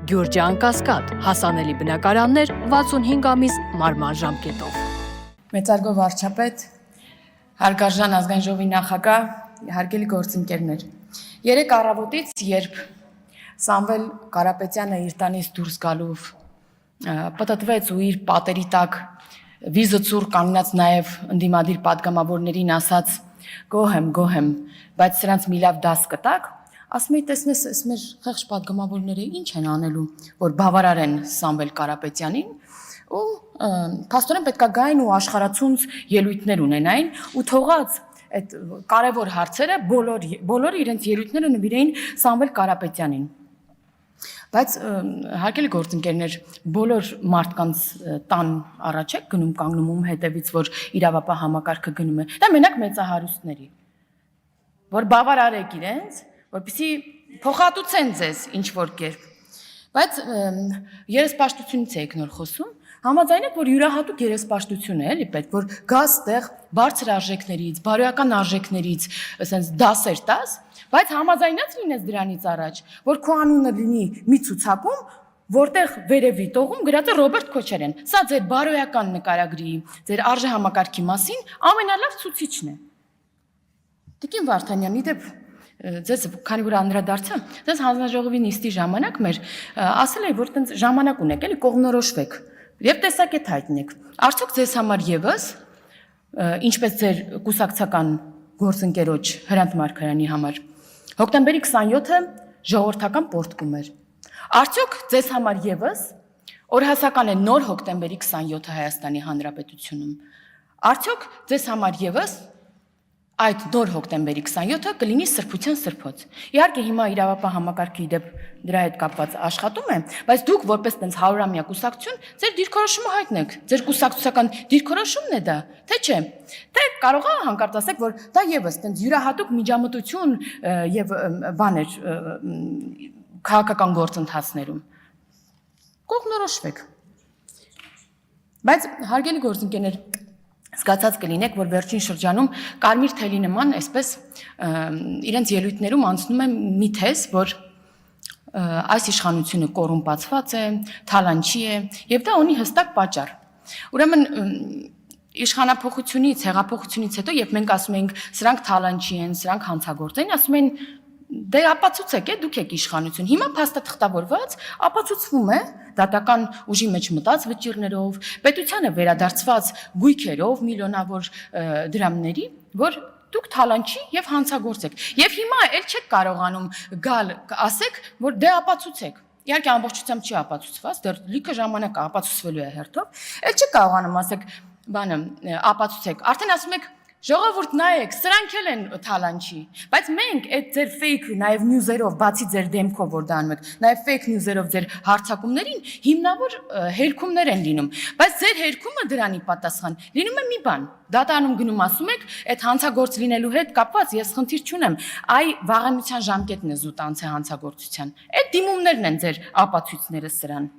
Գյուրջան Կասկադ, հասանելի բնակարաններ 65 ամիս մարման ժամկետով։ Մեծարգո վարչապետ, հարգարժան ազգային ժողովի նախագահ, հարգելի գործընկերներ։ Երեկ առավոտից, երբ Սամվել Կարապետյանը իր տանից դուրս գալով պտտվեց ու իր պատերի տակ վիզը ծուռ կանգնած նաև ընդդիմադիր պատգամավորներին ասաց գոհ եմ, բայց սրանց մի լավ դաս կտակ, ասում էի տեսնես այս մեր խեղճ պատգամավորները ինչ են անելու, որ բավարարեն Սամվել Կարապետյանին ու փաստորեն պետքա գային ու աշխարհացունց ելույթներ ունենային ու թողած այդ կարևոր հարցերը բոլորը իրենց ելույթները նվիրեին Սամվել Կարապետյանին։ Բայց հարգելի գործընկերներ, բոլոր մարդկանց տան առաջ եք գնում կանգնում ում հետևից, որ իրավապահ համակարգը գնում է։ Դա մենակ մեծահարուստների, որ բավարարեք իրենց, որպեսզի փոխհատուցեն ձեզ ինչ որ կերպ։ Բայց երեսպաշտությունից եք նոր խոսում, համաձայն եք, որ յուրահատուկ երեսպաշտություն է, էլի պետք, որ գաս տեղ բարձր արժեքներից, բարոյական արժեքներից, ասենց դասեր տաս, բայց համաձայնած լինես դրանից առաջ, որ քո անունը լինի մի ցուցակում, որտեղ վերևի տողում գրած է Ռոբերտ Քոչարյան։ Սա ձեր բարոյական նկարագրի, ձեր արժեհամակարգի մասին ամենալավ ցուցիչն է։ Տիկին Վարդանյան, իդեպ ձեզ քանի որ անդրադարձա, ձեզ հանձնաժողովի նիստի ժամանակ մեր ասել էի, որ տենց ժամանակ ունեք, էլի կողմնորոշվեք եւ տեսակետ հայտնեք։ Արդյոք ձեզ համար եւս, ինչպես ձեր կուսակցական գործընկերոջ Հրանտ Մարգարյանի համար, հոկտեմբերի 27-ը ժողովրդական պորտկում էր։ Արդյոք ձեզ համար եւս օրհասական է նոր հոկտեմբերի 27-ը Հայաստանի Հանրապետությունում։ Արդյոք ձեզ համար եւս այդ նոր հոկտեմբերի 27-ը կլինի սրբության սրբոց։ Իհարկե հիմա իրավապահ համակարգի դեպ դրա հետ կապված աշխատում է, բայց դուք որպես տենց 100-ամյա կուսակցություն ձեր դիրքորոշումը հայտնեք։ Ձեր կուսակցական դիրքորոշումն է դա, թե չէ։ Թե կարող է հանկարծ ասեք, որ դա եւս տենց յուրահատուկ միջամտություն եւ բաներ քաղաքական գործընթացներում։ Կողմնորոշվեք։ Բայց հարգելի գործընկերներ, զգացած կլինեք, որ վերջին շրջանում կարմիր թելի նման այսպես իրենց ելույթներում անցնում է մի թեզ, որ այս իշխանությունը կոռումպացված է, թալանչի է, եւ դա ունի հստակ պատճառ։ Ուրեմն իշխանափոխությունից, հեղափոխությունից հետո, երբ մենք ասում ենք սրանք թալանչի են, սրանք հանցագործ են, ասում են դե ապացուցեք, դուք եք իշխանություն։ Հիմա փաստաթղթավորված ապացուցվում է դատական ուժի մեջ մտած վճիռներով, պետությանը վերադարձված գույքերով միլիոնավոր դրամների, որ դուք թալանչի եւ հանցագործ եք։ Եվ հիմա էլ չեք կարողանում գալ ասեք, որ դե ապացուցեք։ Իհարկե ամբողջությամբ չի ապացուցված, դեռ լիքը ժամանակ ապացուցվելու է հերթով։ Էլ չեք կարողանում ասեք, բանը ապացուցեք։ Արդեն ասում եք ժողովուրդ նայեք, սրանք էլ են թալանչի, բայց մենք այդ ձեր fake նաև նյուզերով, բացի ձեր դեմքով, որ դա անում եք, նաև fake նյուզերով ձեր հարձակումներին հիմնավոր հերքումներ են լինում, բայց ձեր հերքումը դրանի պատասխան լինում է մի բան, դատարանում գնում ասում եք, այդ հանցագործ լինելու հետ կապված ես խնդիր չունեմ, այ վաղեմության ժամկետն է զուտ անց է հանցագործության, այդ դիմումներն են ձեր ապացույցները սրան։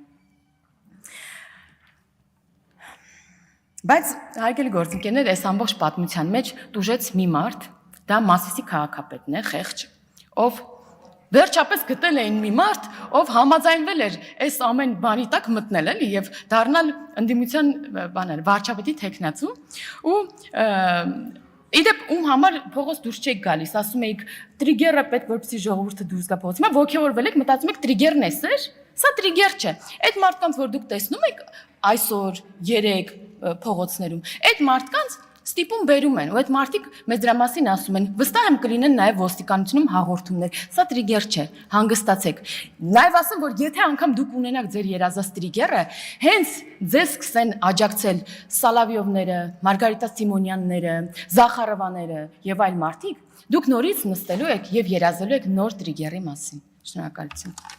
Բայց հարգելի գործընկերներ, այս ամբողջ պատմության մեջ տուժեց մի մարդ, դա Մասիսի քաղաքապետն է, խեղճ, ով վերջապես գտել էին մի մարդ, ով համաձայնվել էր այս ամեն բանի տակ մտնել էլի եւ դառնալ ընդդիմության բաներ, վարչապետի թեկնածու ու իդեպ ում համար փողոց դուրս չեք գալիս, ասում էիք տրիգերը պետք որպեսզի ժողովուրդը դուրս գա փողոց։ Հիմա ոգևորվել եք, մտածում եք տրիգերն է սեր, սա տրիգեր չէ։ Այդ մարդկանց, որ դուք տեսնում եք այսօր, երեք փողոցներում, այդ մարդկանց ստիպում բերում են, ու այդ մարդիկ մեզ դրա մասին ասում են, վստահ եմ կլինեն նաև ոստիկանությունում հաղորդումներ, սա տրիգեր չէ, հանգստացեք։ Նաև ասեմ, որ եթե անգամ դուք ունենաք ձեր երազած տրիգերը, հենց ձեզ սկսեն աջակցել Սալավիովները, Մարգարիտա Սիմոնյանները, Զախարովաները եւ այլ մարդիկ, դուք նորից նստելու եք եւ երազելու եք նոր տրիգերի մասին։ Շնորհակալություն։